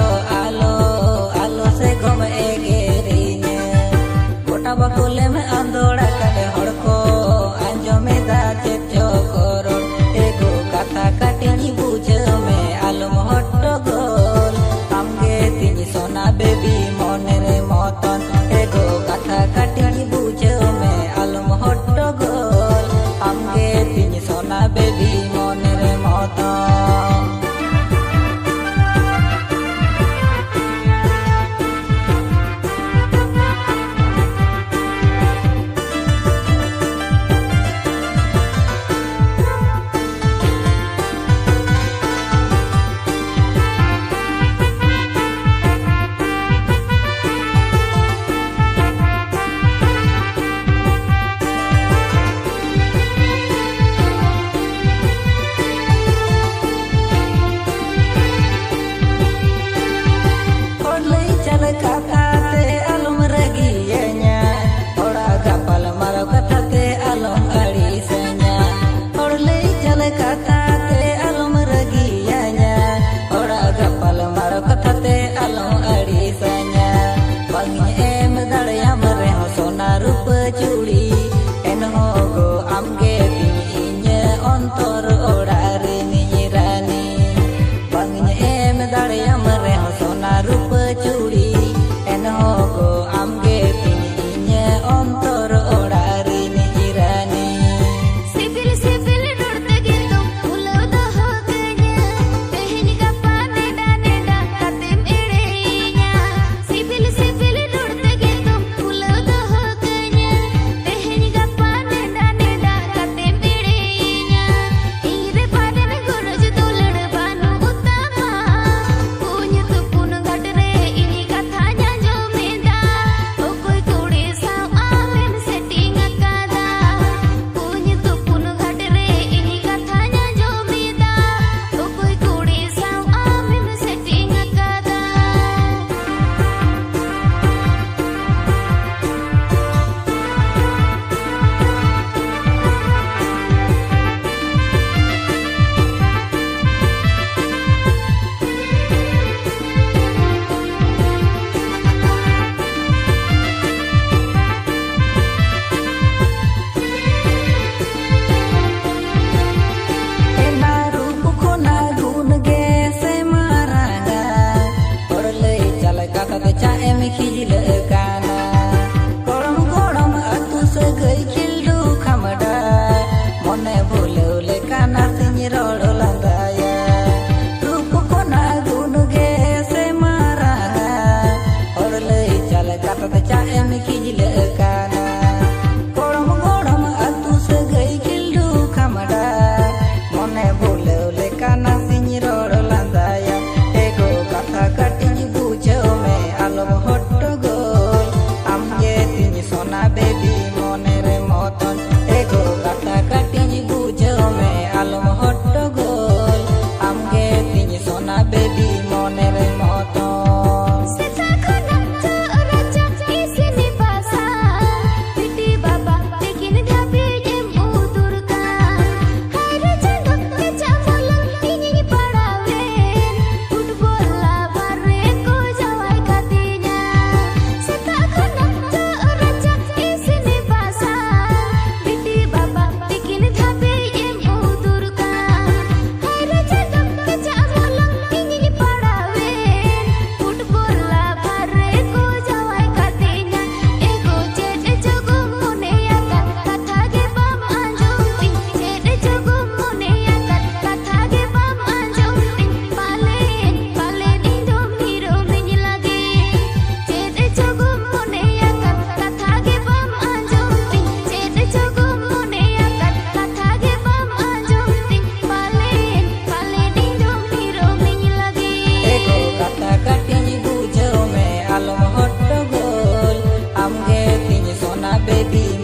तो आलो आलो से घम एगेरीने गोटा बकुले में आंदोड़ा करे हड़ को आंजमे दा चेचो करो एगो कथा काटिनी बुझे में आलम हट्टो गोल आमगे तिनी सोना बेबी मने रे मतन एगो कथा काटिनी बुझे में आलम हट्टो गोल आमगे तिनी सोना बेबी मने रे मतन चूड़ी एनहो गो आमगे तिनी अंतर ओड़ारे निरानी बंगने एम दाड़ियाम रे सोना रूप चूड़ी एनहो गो आमगे तिनी अंतर ओड़ारे निरानी सिबिल सिबिल नोड़ते गिंदो फुलो दहो गन्या तेहनी गप्पा NEDA NEDA कातेम एड़ेइया CIBIL CIBIL नोड़ते Gindo फुलो दहो baby